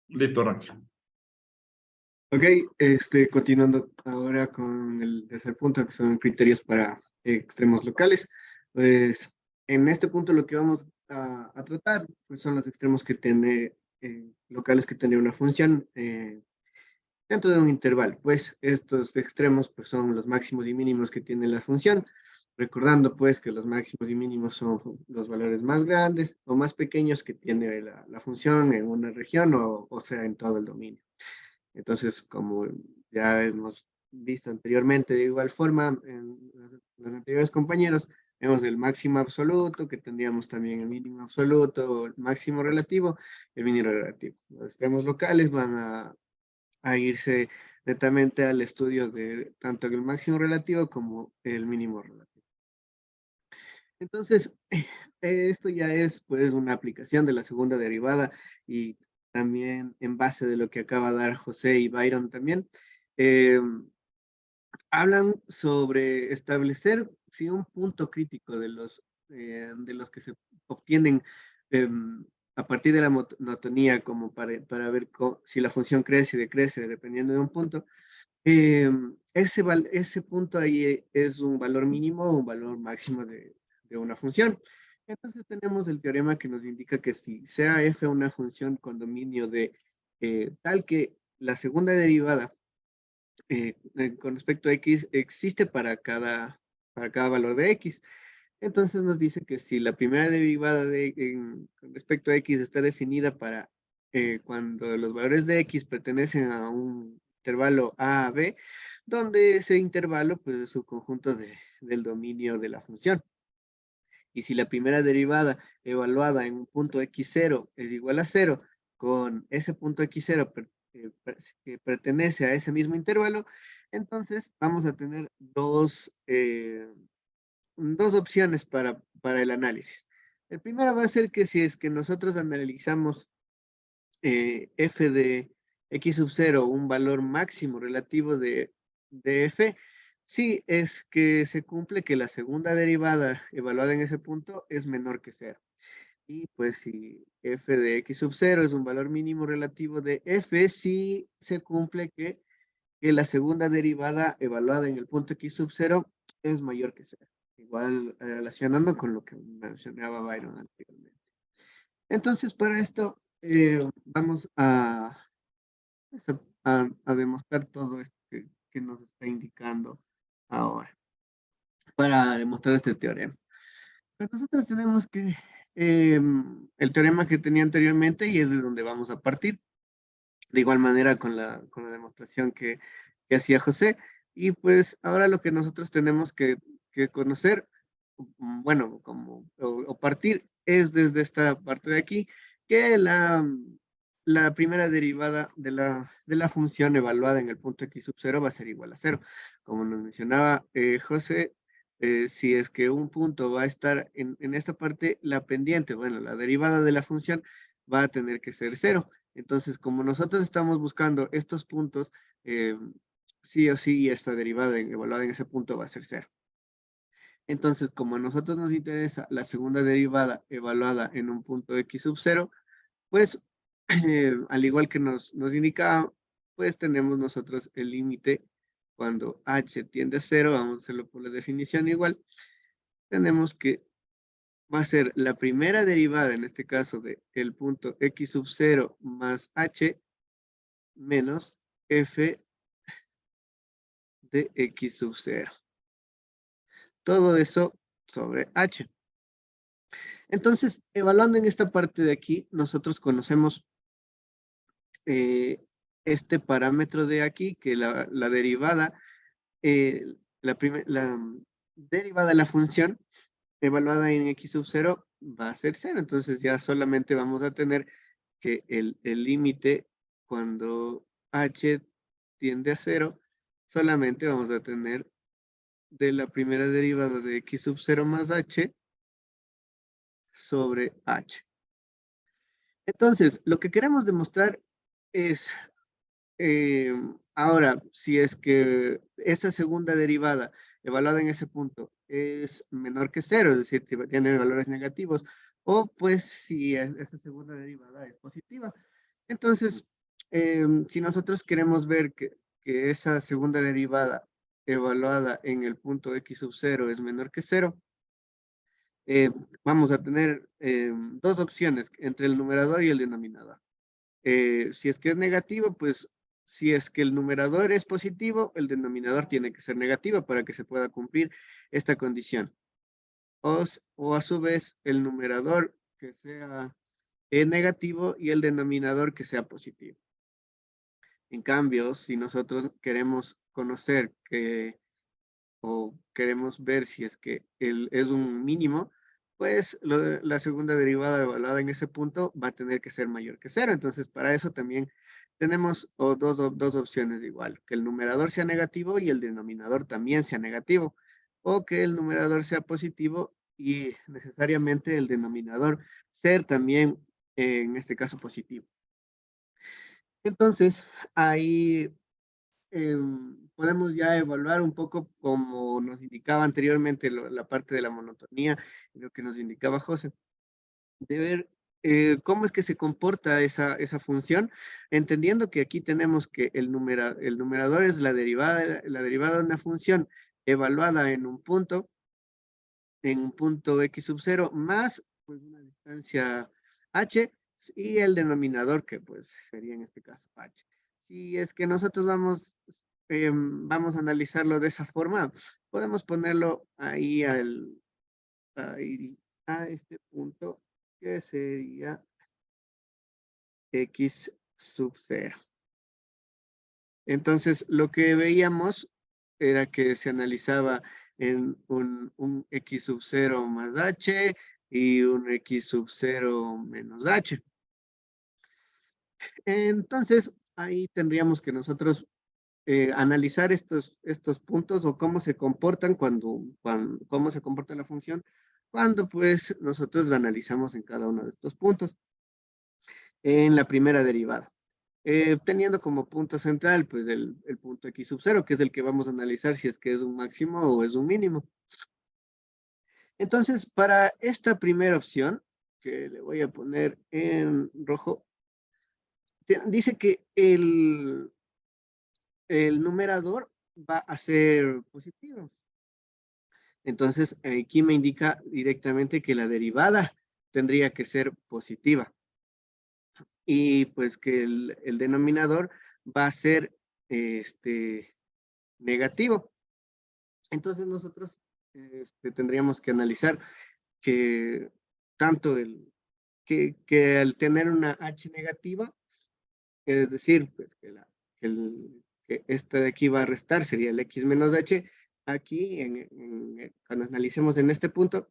Listo, Raquel. Ok, continuando ahora con el tercer punto, que son criterios para extremos locales. Pues en este punto lo que vamos a tratar pues, son los extremos que tiene, locales que tienen una función dentro de un intervalo. Pues estos extremos pues, son los máximos y mínimos que tiene la función. Recordando pues que los máximos y mínimos son los valores más grandes o más pequeños que tiene la función en una región o sea en todo el dominio. Entonces, como ya hemos visto anteriormente, de igual forma, en los anteriores compañeros, vemos el máximo absoluto, que tendríamos también el mínimo absoluto, el máximo relativo, el mínimo relativo. Los extremos locales van a irse netamente al estudio de tanto el máximo relativo como el mínimo relativo. Entonces, esto ya es pues una aplicación de la segunda derivada y también en base de lo que acaba de dar José y Byron también, eh, hablan sobre establecer si un punto crítico de los que se obtienen a partir de la monotonía como para ver si la función crece y decrece dependiendo de un punto. Ese punto ahí es un valor mínimo o un valor máximo de una función. Entonces tenemos el teorema que nos indica que si sea f una función con dominio de tal que la segunda derivada con respecto a x existe para cada valor de x. Entonces nos dice que si la primera derivada con respecto a x está definida para cuando los valores de x pertenecen a un intervalo a a b, donde ese intervalo pues, es su conjunto del dominio de la función. Y si la primera derivada evaluada en un punto x0 es igual a 0, con ese punto x0 que pertenece a ese mismo intervalo, entonces vamos a tener dos opciones para el análisis. El primero va a ser que si es que nosotros analizamos f de x sub 0, un valor máximo relativo de f, si es que se cumple que la segunda derivada evaluada en ese punto es menor que 0. Y pues si f de x sub 0 es un valor mínimo relativo de f, si se cumple que la segunda derivada evaluada en el punto x sub 0 es mayor que 0. Igual relacionando con lo que mencionaba Byron anteriormente. Entonces, para esto vamos a demostrar todo esto que nos está indicando ahora, para demostrar este teorema. Pues nosotros tenemos que el teorema que tenía anteriormente y es de donde vamos a partir. De igual manera con la demostración que hacía José. Y pues ahora lo que nosotros tenemos que conocer, bueno, o partir es desde esta parte de aquí, que la primera derivada de la función evaluada en el punto x sub 0 va a ser igual a 0. Como nos mencionaba José, si es que un punto va a estar en esta parte, la pendiente, bueno, la derivada de la función va a tener que ser 0. Entonces, como nosotros estamos buscando estos puntos, sí o sí, esta derivada evaluada en ese punto va a ser 0. Entonces, como a nosotros nos interesa la segunda derivada evaluada en un punto x sub 0, pues, al igual que nos indicaba, pues tenemos nosotros el límite cuando h tiende a 0, vamos a hacerlo por la definición igual, tenemos que va a ser la primera derivada, en este caso, de el punto x sub 0 más h menos f de x sub 0. Todo eso sobre h. Entonces, evaluando en esta parte de aquí, nosotros conocemos eh, este parámetro de aquí, que la derivada, eh, la derivada de la función evaluada en x sub 0 va a ser 0. Entonces ya solamente vamos a tener que el límite cuando h tiende a 0, solamente vamos a tener de la primera derivada de x sub 0 más h sobre h. Entonces, lo que queremos demostrar es, eh, ahora, si es que esa segunda derivada evaluada en ese punto es menor que 0, es decir, si tiene valores negativos, o pues si esa segunda derivada es positiva. Entonces, si nosotros queremos ver que esa segunda derivada evaluada en el punto x sub 0 es menor que 0, vamos a tener dos opciones entre el numerador y el denominador. Si es que es negativo, pues si es que el numerador es positivo, el denominador tiene que ser negativo para que se pueda cumplir esta condición. O a su vez, el numerador que sea negativo y el denominador que sea positivo. En cambio, si nosotros queremos conocer o queremos ver si es que es un mínimo, pues la segunda derivada evaluada en ese punto va a tener que ser mayor que 0. Entonces, para eso también tenemos dos opciones igual, que el numerador sea negativo y el denominador también sea negativo, o que el numerador sea positivo y necesariamente el denominador ser también, en este caso, positivo. Entonces, ahí podemos ya evaluar un poco como nos indicaba anteriormente la parte de la monotonía, lo que nos indicaba José, de ver cómo es que se comporta esa función, entendiendo que aquí tenemos que el numerador es la derivada de una función evaluada en un punto x sub 0 más pues, una distancia h y el denominador que pues sería en este caso h. Si es que nosotros vamos a analizarlo de esa forma, podemos ponerlo ahí, a este punto que sería x sub 0. Entonces, lo que veíamos era que se analizaba en un x sub 0 más h y un x sub 0 menos h. Entonces, ahí tendríamos que nosotros analizar estos puntos o cómo se comportan cómo se comporta la función cuando pues nosotros la analizamos en cada uno de estos puntos en la primera derivada. Teniendo como punto central pues el punto x sub 0, que es el que vamos a analizar si es que es un máximo o es un mínimo. Entonces, para esta primera opción, que le voy a poner en rojo, dice que el numerador va a ser positivo. Entonces, aquí me indica directamente que la derivada tendría que ser positiva. Y pues que el denominador va a ser negativo. Entonces, nosotros tendríamos que analizar que tanto que al tener una H negativa, es decir, pues que esta de aquí va a restar, sería el X menos H. Aquí, cuando analicemos en este punto,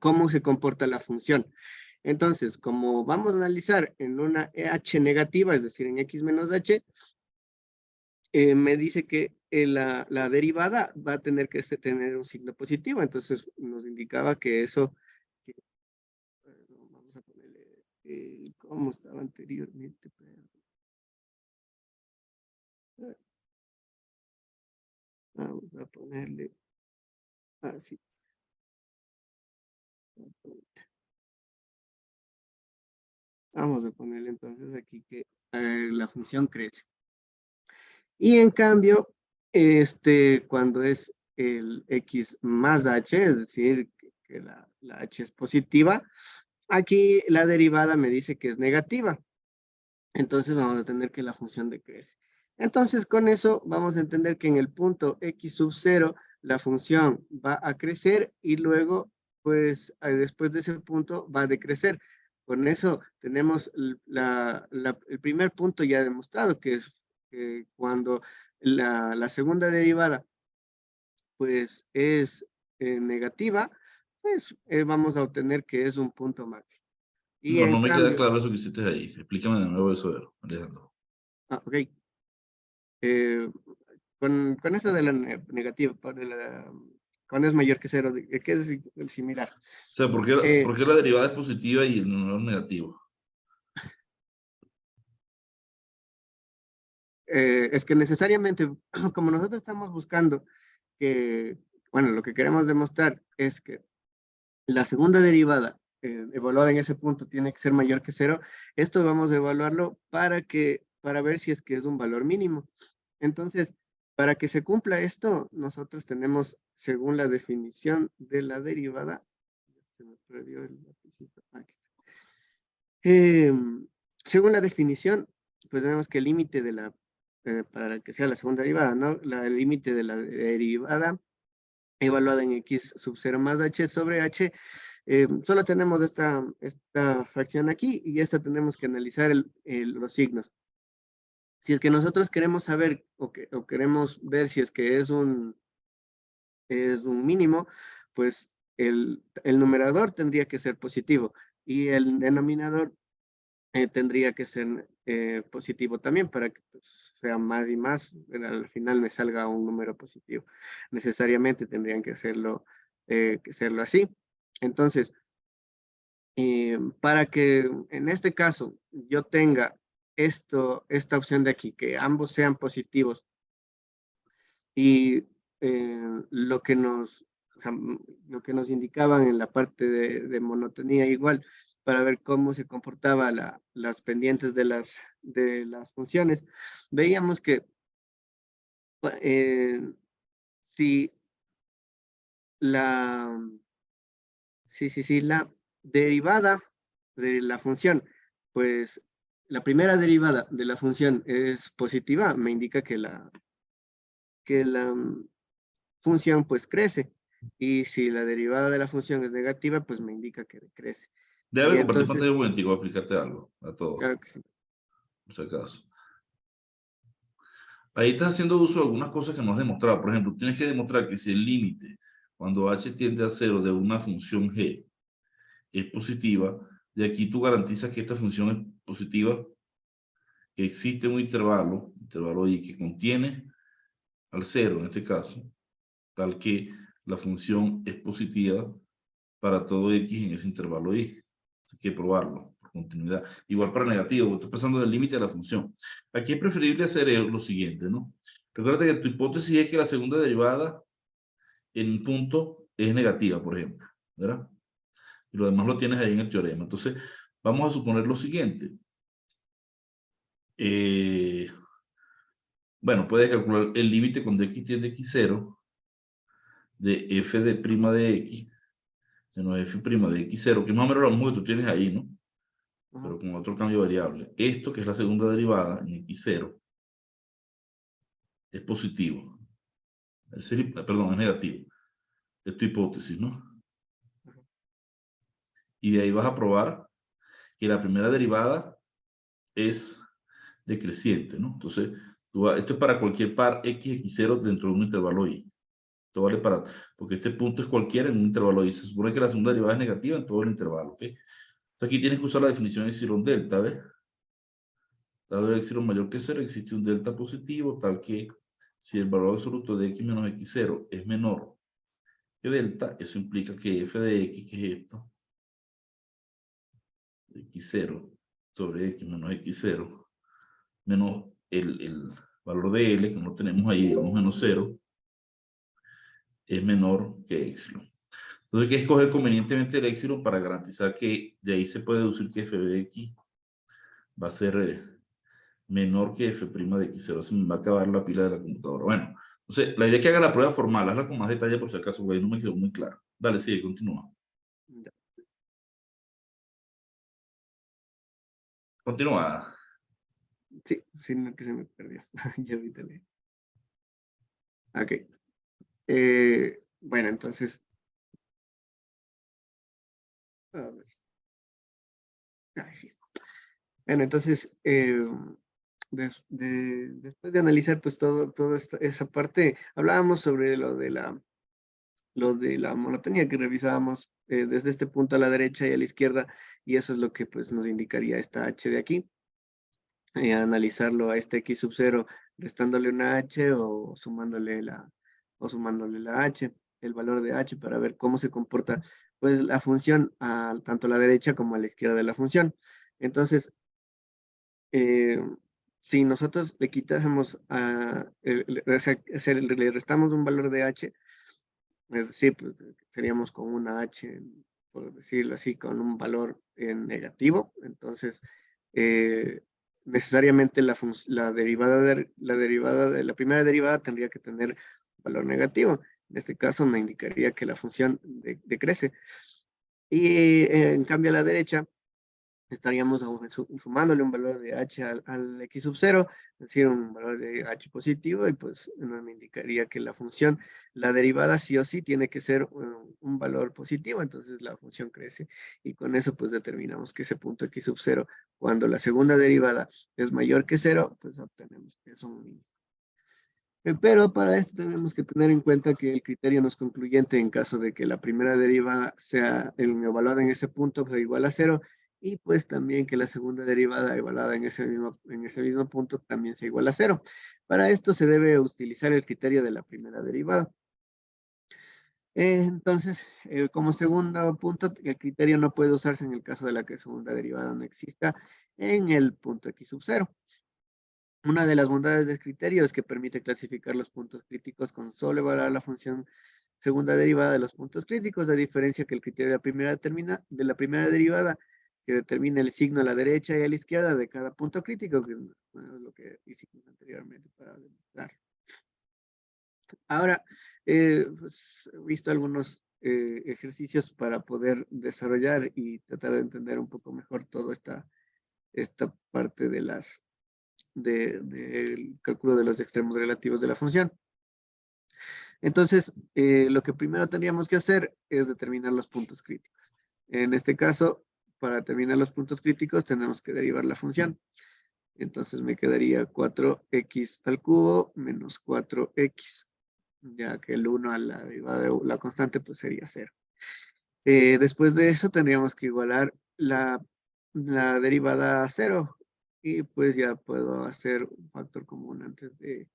cómo se comporta la función. Entonces, como vamos a analizar en una H negativa, es decir, en X menos H, me dice que la derivada va a tener que tener un signo positivo. Entonces, nos indicaba que eso, vamos a ponerle, ¿cómo estaba anteriormente? Vamos a ponerle así. Vamos a ponerle entonces aquí que la función crece. Y en cambio, cuando es el x más h, es decir, que la h es positiva, aquí la derivada me dice que es negativa. Entonces vamos a tener que la función decrece. Entonces con eso vamos a entender que en el punto x sub 0 la función va a crecer y luego pues después de ese punto va a decrecer. Con eso tenemos el primer punto ya demostrado, que es cuando la segunda derivada pues es negativa, pues vamos a obtener que es un punto máximo. Y No, en no me queda cambio, claro eso que hiciste ahí. Explícame de nuevo eso, Alejandro. ok, eh, con eso de la negativa, cuando es mayor que cero, que es similar. O sea, Eh, ¿por qué la derivada es positiva y el numerador negativo? es que necesariamente, como nosotros estamos buscando que, bueno, lo que queremos demostrar es que la segunda derivada evaluada en ese punto tiene que ser mayor que 0, esto vamos a evaluarlo para ver si es que es un valor mínimo. Entonces, para que se cumpla esto, nosotros tenemos, según la definición de la derivada, se me perdió el lapicito, aquí está. Según la definición, pues tenemos que el límite de la, para que sea la segunda derivada, ¿no? El límite de la derivada evaluada en x sub 0 más h sobre h, solo tenemos esta fracción aquí y esta tenemos que analizar los signos. Si es que nosotros queremos saber o queremos ver si es que es un mínimo, pues el numerador tendría que ser positivo y el denominador tendría que ser positivo también para que pues, sea más y más, al final me salga un número positivo. Necesariamente tendrían que hacerlo así. Entonces, para que en este caso yo tenga esta opción de aquí, que ambos sean positivos, y lo que nos indicaban en la parte de monotonía igual, para ver cómo se comportaba las pendientes de las funciones, veíamos que si la, la derivada de la función, pues la primera derivada de la función es positiva, me indica que la función pues crece. Y si la derivada de la función es negativa, pues me indica que decrece. Y Déjame compartir entonces, pantalla un momentico, voy a explicarte algo a todos, claro que sí. por si acaso. Ahí estás haciendo uso de algunas cosas que no has demostrado. Por ejemplo, tienes que demostrar que si el límite, cuando h tiende a 0 de una función g, es positiva, de aquí tú garantizas que esta función es positiva, que existe un intervalo y que contiene al 0 en este caso, tal que la función es positiva para todo x en ese intervalo y. Hay que probarlo por continuidad. Igual para negativo, estoy pasando del límite de la función. Aquí es preferible hacer lo siguiente, ¿no? Recuerda que tu hipótesis es que la segunda derivada en un punto es negativa, por ejemplo, ¿verdad? Y lo demás lo tienes ahí en el teorema. Entonces, vamos a suponer lo siguiente. Bueno, puedes calcular el límite cuando x tiende a x0 de f de prima de x, menos f' de x0, que es más o menos lo mismo que tú tienes ahí, ¿no? Pero con otro cambio variable. Esto, que es la segunda derivada en x0, es positivo. Perdón, es negativo. Es tu hipótesis, ¿no? Y de ahí vas a probar que la primera derivada es decreciente, ¿no? Entonces, esto es para cualquier par x, x0 dentro de un intervalo y. Esto vale para, porque este punto es cualquiera en un intervalo y. Se supone que la segunda derivada es negativa en todo el intervalo, ¿ok? Entonces, aquí tienes que usar la definición de epsilon delta, ¿ves? Dado el epsilon mayor que 0, existe un delta positivo, tal que si el valor absoluto de x menos x0 es menor que delta, eso implica que f de x, que es esto, x0 sobre x menos x0, menos el valor de L, que no tenemos ahí, digamos menos 0, es menor que epsilon. Entonces hay que escoger convenientemente el epsilon para garantizar que de ahí se puede deducir que f de x va a ser menor que f' de x0. Se me va a acabar la pila de la computadora. Bueno, entonces la idea es que haga la prueba formal, hazla con más detalle por si acaso, güey, no me quedó muy claro. Dale, sigue, continúa. Continúa. Sí, sino que se me perdió. Ya ahorita le. Ok. Bueno, entonces. A ver. Ay, sí. Bueno, entonces, después de analizar pues toda esa parte, hablábamos sobre lo de la monotonía que revisábamos desde este punto a la derecha y a la izquierda, y eso es lo que pues nos indicaría esta h de aquí. Analizarlo a este x sub 0 restándole una h o sumándole la h, el valor de h para ver cómo se comporta pues la función tanto a la derecha como a la izquierda de la función. Entonces, si nosotros le quitásemos le restamos un valor de h, es decir, pues, seríamos con una h por decirlo así, con un valor negativo. Entonces, necesariamente la derivada de la primera derivada tendría que tener valor negativo. En este caso me indicaría que la función decrece. Y en cambio a la derecha estaríamos sumándole un valor de h al x sub 0, es decir, un valor de h positivo, y pues nos me indicaría que la función, la derivada sí o sí tiene que ser un valor positivo, entonces la función crece, y con eso pues determinamos que ese punto x sub 0, cuando la segunda derivada es mayor que 0, pues obtenemos que es un mínimo. Pero para esto tenemos que tener en cuenta que el criterio no es concluyente en caso de que la primera derivada sea evaluada en ese punto pero igual a 0, y pues también que la segunda derivada evaluada en ese mismo punto también sea igual a 0. Para esto se debe utilizar el criterio de la primera derivada. Entonces, como segundo punto, el criterio no puede usarse en el caso de la que segunda derivada no exista en el punto x sub 0. Una de las bondades del criterio es que permite clasificar los puntos críticos con solo evaluar la función segunda derivada de los puntos críticos, a diferencia que el criterio de la primera derivada, que determina el signo a la derecha y a la izquierda de cada punto crítico, que es lo que hicimos anteriormente para demostrar. Ahora, pues, he visto algunos ejercicios para poder desarrollar y tratar de entender un poco mejor toda esta parte de del cálculo de los extremos relativos de la función. Entonces, lo que primero tendríamos que hacer es determinar los puntos críticos. En este caso, para determinar los puntos críticos, tenemos que derivar la función. Entonces me quedaría 4x al cubo menos 4x, ya que el 1 a la derivada de la constante pues sería 0. Después de eso tendríamos que igualar la derivada a 0, y pues ya puedo hacer un factor común antes de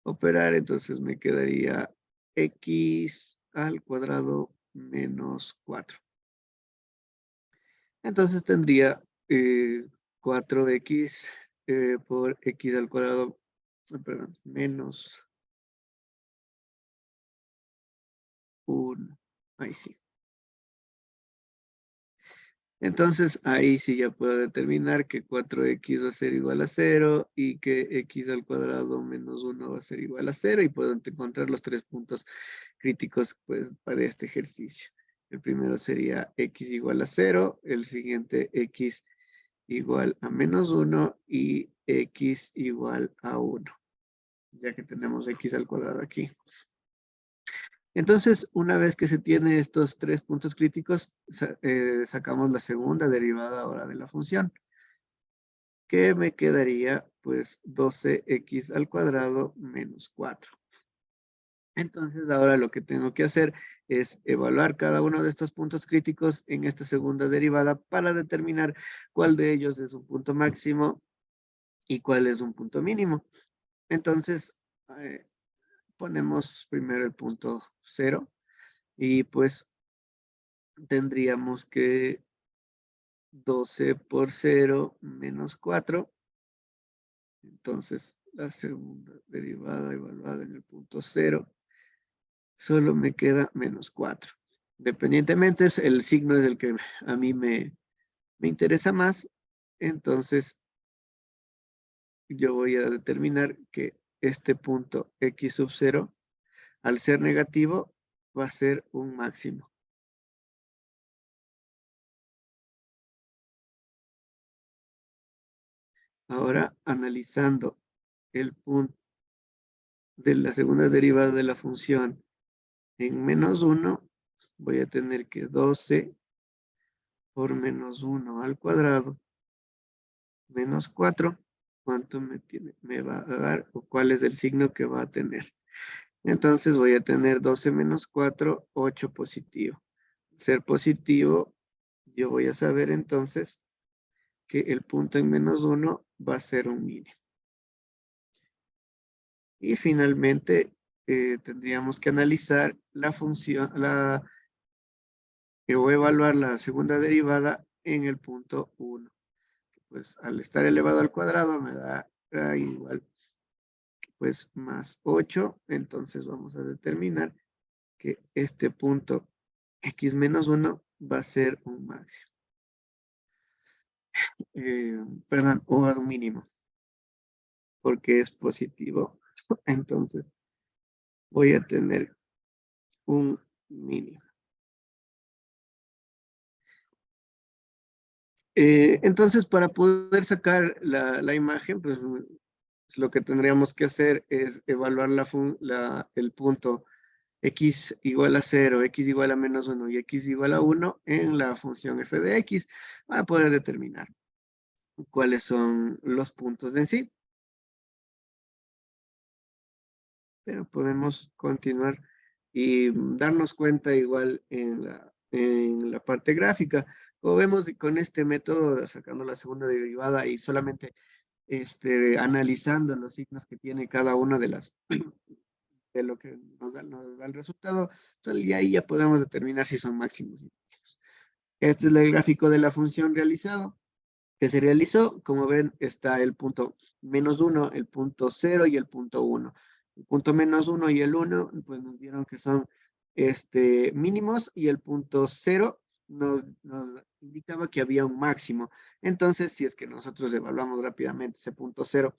operar. Entonces me quedaría x al cuadrado menos 4. Entonces tendría 4x por x al cuadrado, perdón, menos 1. Ahí sí. Entonces ahí sí ya puedo determinar que 4x va a ser igual a 0 y que x al cuadrado menos 1 va a ser igual a 0, y puedo encontrar los tres puntos críticos pues para este ejercicio. El primero sería x igual a 0, el siguiente x igual a menos 1 y x igual a 1, ya que tenemos x al cuadrado aquí. Entonces, una vez que se tiene estos tres puntos críticos, sacamos la segunda derivada ahora de la función, que me quedaría pues 12x al cuadrado menos 4. Entonces, ahora lo que tengo que hacer es evaluar cada uno de estos puntos críticos en esta segunda derivada para determinar cuál de ellos es un punto máximo y cuál es un punto mínimo. Entonces, ponemos primero el punto 0 y pues tendríamos que 12 por 0 menos 4. Entonces, la segunda derivada evaluada en el punto 0, solo me queda menos 4. Independientemente, el signo es el que a mí me interesa más. Entonces, yo voy a determinar que este punto x sub 0, al ser negativo, va a ser un máximo. Ahora, analizando el punto de la segunda derivada de la función en menos 1, voy a tener que 12 por menos 1 al cuadrado menos 4. ¿Cuánto me va a dar, o cuál es el signo que va a tener? Entonces voy a tener 12 menos 4, 8 positivo. Ser positivo, yo voy a saber entonces que el punto en menos 1 va a ser un mínimo. Y finalmente tendríamos que analizar la función, o evaluar la segunda derivada en el punto 1. Pues al estar elevado al cuadrado me da igual pues más 8. Entonces vamos a determinar que este punto x menos 1 va a ser un máximo. Perdón, o un mínimo, porque es positivo. Entonces, voy a tener un mínimo. Entonces, para poder sacar la imagen, pues lo que tendríamos que hacer es evaluar el punto x igual a 0, x igual a menos 1 y x igual a 1 en la función f de x para poder determinar cuáles son los puntos en sí. Pero podemos continuar y darnos cuenta igual en la parte gráfica. Como vemos con este método, sacando la segunda derivada y solamente analizando los signos que tiene cada una de las de lo que nos da el resultado, y ahí ya podemos determinar si son máximos y mínimos. Este es el gráfico de la función realizado, que se realizó. Como ven, está el punto -1, el punto 0 y el punto 1. El punto -1 y el 1, pues nos dieron que son mínimos, y el punto 0 nos indicaba que había un máximo. Entonces, si es que nosotros evaluamos rápidamente ese punto 0,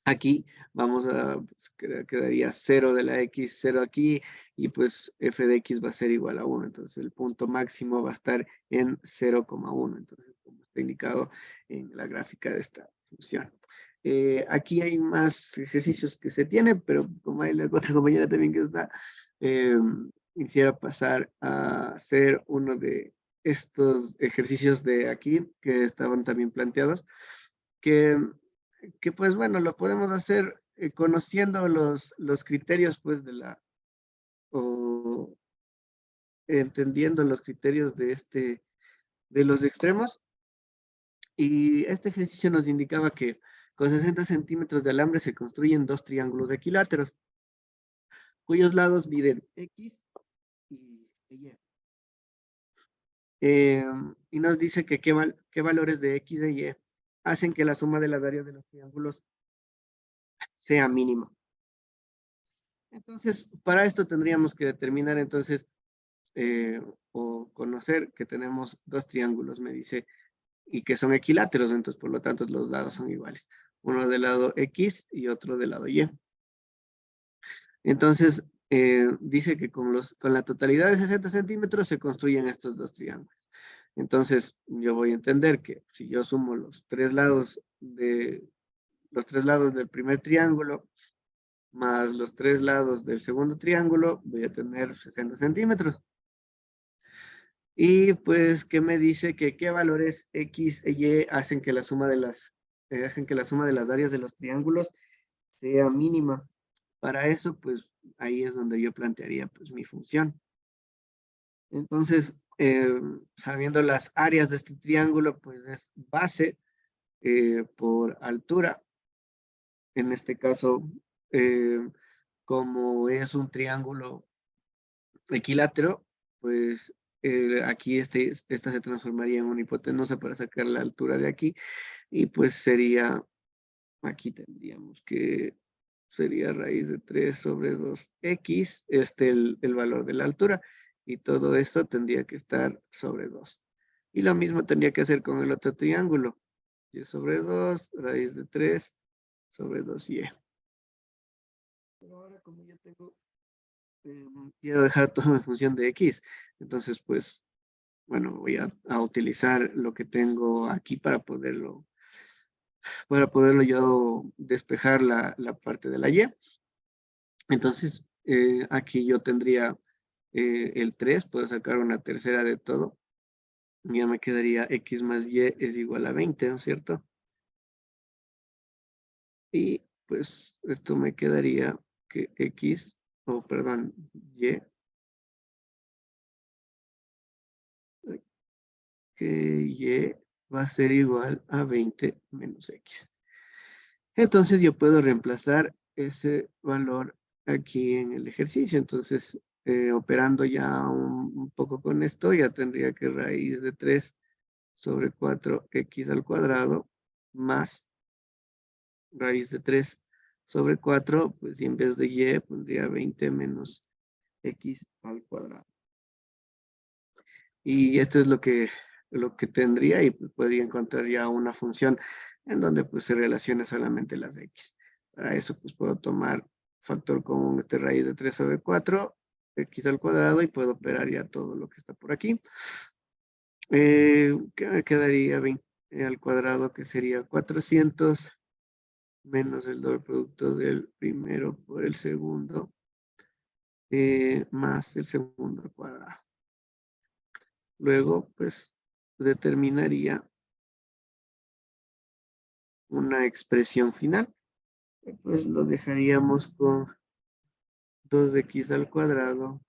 aquí vamos a, pues, quedaría 0 de la x, 0 aquí, y pues f de x va a ser igual a 1. Entonces el punto máximo va a estar en 0,1. Entonces, como está indicado en la gráfica de esta función. Aquí hay más ejercicios que se tienen, pero como hay la otra compañera también que está, quisiera pasar a hacer uno de estos ejercicios de aquí que estaban también planteados, que pues bueno, lo podemos hacer conociendo los criterios pues o entendiendo los criterios de los extremos. Y este ejercicio nos indicaba que con 60 centímetros de alambre se construyen dos triángulos equiláteros, cuyos lados miden X y Y. Y nos dice que qué valores de X e Y hacen que la suma de las áreas de los triángulos sea mínima. Entonces, para esto tendríamos que determinar entonces o conocer que tenemos dos triángulos, me dice, y que son equiláteros, entonces por lo tanto los lados son iguales. Uno del lado X y otro del lado Y. Entonces, dice que con la totalidad de 60 centímetros se construyen estos dos triángulos. Entonces, yo voy a entender que si yo sumo los tres lados del primer triángulo más los tres lados del segundo triángulo, voy a tener 60 centímetros. Y pues, ¿qué me dice? Que qué valores X e Y hacen que la suma de las áreas de los triángulos sea mínima. Para eso, pues, ahí es donde yo plantearía, pues, mi función. Entonces, sabiendo las áreas de este triángulo, pues, es base por altura. En este caso, como es un triángulo equilátero, pues aquí esta se transformaría en una hipotenusa para sacar la altura de aquí, y pues sería, aquí tendríamos que, sería raíz de 3 sobre 2x, el valor de la altura, y todo esto tendría que estar sobre 2. Y lo mismo tendría que hacer con el otro triángulo, y sobre 2, raíz de 3 sobre 2y. Pero ahora, como ya tengo, quiero dejar todo en función de x, entonces pues, bueno, voy a utilizar lo que tengo aquí para poderlo yo despejar la parte de la y. Entonces, aquí yo tendría el 3, puedo sacar una tercera de todo. Ya me quedaría x más y es igual a 20, ¿no es cierto? Y pues esto me quedaría que x, perdón, y, que y va a ser igual a 20 menos x. Entonces yo puedo reemplazar ese valor aquí en el ejercicio. Entonces, operando ya un poco con esto, ya tendría que raíz de 3 sobre 4x al cuadrado más raíz de 3 sobre 4, pues y en vez de y pondría 20 menos x al cuadrado. Y esto es lo que tendría, y pues podría encontrar ya una función en donde pues se relacione solamente las x. Para eso pues puedo tomar factor común raíz de 3 sobre 4, x al cuadrado, y puedo operar ya todo lo que está por aquí. ¿Qué me quedaría? 20 al cuadrado, que sería 400 menos el doble producto del primero por el segundo, más el segundo al cuadrado. Luego, pues, determinaría una expresión final. Pues lo dejaríamos con 2x al cuadrado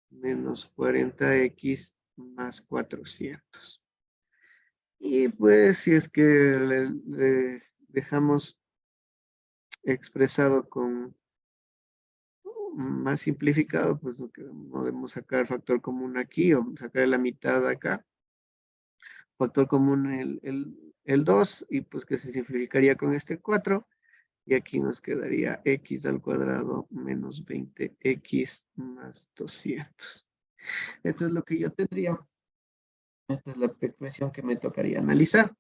menos 40x más 400. Y pues si es que le dejamos expresado con más simplificado, pues lo que podemos sacar factor común aquí o sacar la mitad acá. Factor común el 2, y pues que se simplificaría con este 4. Y aquí nos quedaría x al cuadrado menos 20x más 200. Esto es lo que yo tendría. Esta es la expresión que me tocaría analizar.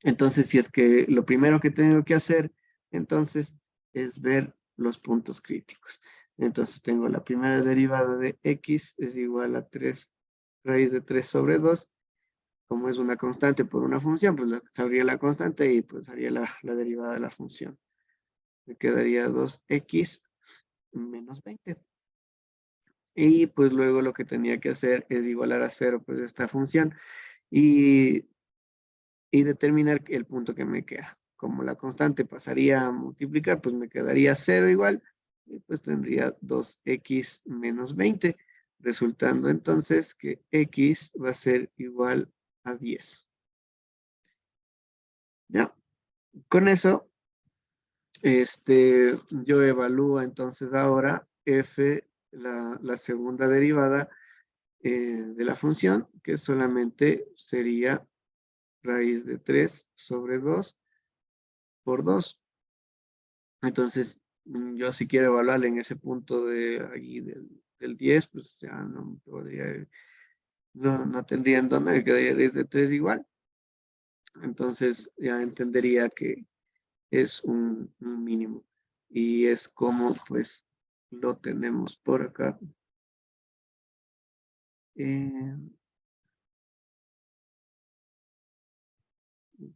Entonces, si es que lo primero que tengo que hacer, entonces, es ver los puntos críticos. Entonces, tengo la primera derivada de x es igual a 3 raíz de 3 sobre 2. Como es una constante por una función, pues sabría la constante y pues haría la derivada de la función. Me quedaría 2x menos 20. Y pues luego lo que tenía que hacer es igualar a 0 pues esta función y determinar el punto que me queda. Como la constante pasaría a multiplicar, pues me quedaría 0 igual, y pues tendría 2x menos 20, resultando entonces que x va a ser igual a 10. Ya, con eso, yo evalúo entonces ahora f, la segunda derivada de la función, que solamente sería raíz de 3 sobre 2 por 2. Entonces, yo si quiero evaluarle en ese punto de ahí del 10, pues ya no podría, no tendría en dónde, me quedaría desde 3 igual. Entonces ya entendería que es un mínimo. Y es como pues lo tenemos por acá.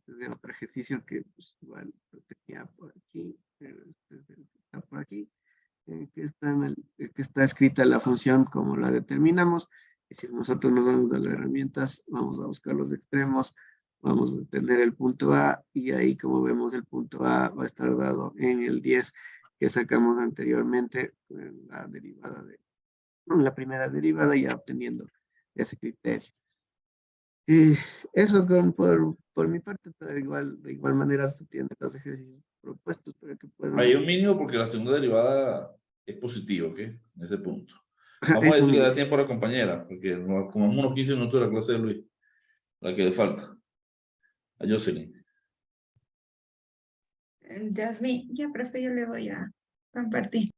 De otro ejercicio que pues, igual lo tenía por aquí, está por aquí, que está escrita la función como la determinamos. Y si nosotros nos vamos a las herramientas, vamos a buscar los extremos, vamos a tener el punto A, y ahí como vemos el punto A va a estar dado en el 10 que sacamos anteriormente, la derivada de la primera derivada, ya obteniendo ese criterio. Y eso por mi parte, pero igual, de igual manera se tienen los ejercicios propuestos para que puedan. Hay un mínimo porque la segunda derivada es positiva, ¿ok? En ese punto. Ajá, Vamos a es un decirle da mínimo. tiempo a la compañera, porque como unos 15 minutos de la clase de Luis, la que le falta. A Jocelyn. Jasmine, ya, profe, yo le voy a compartir.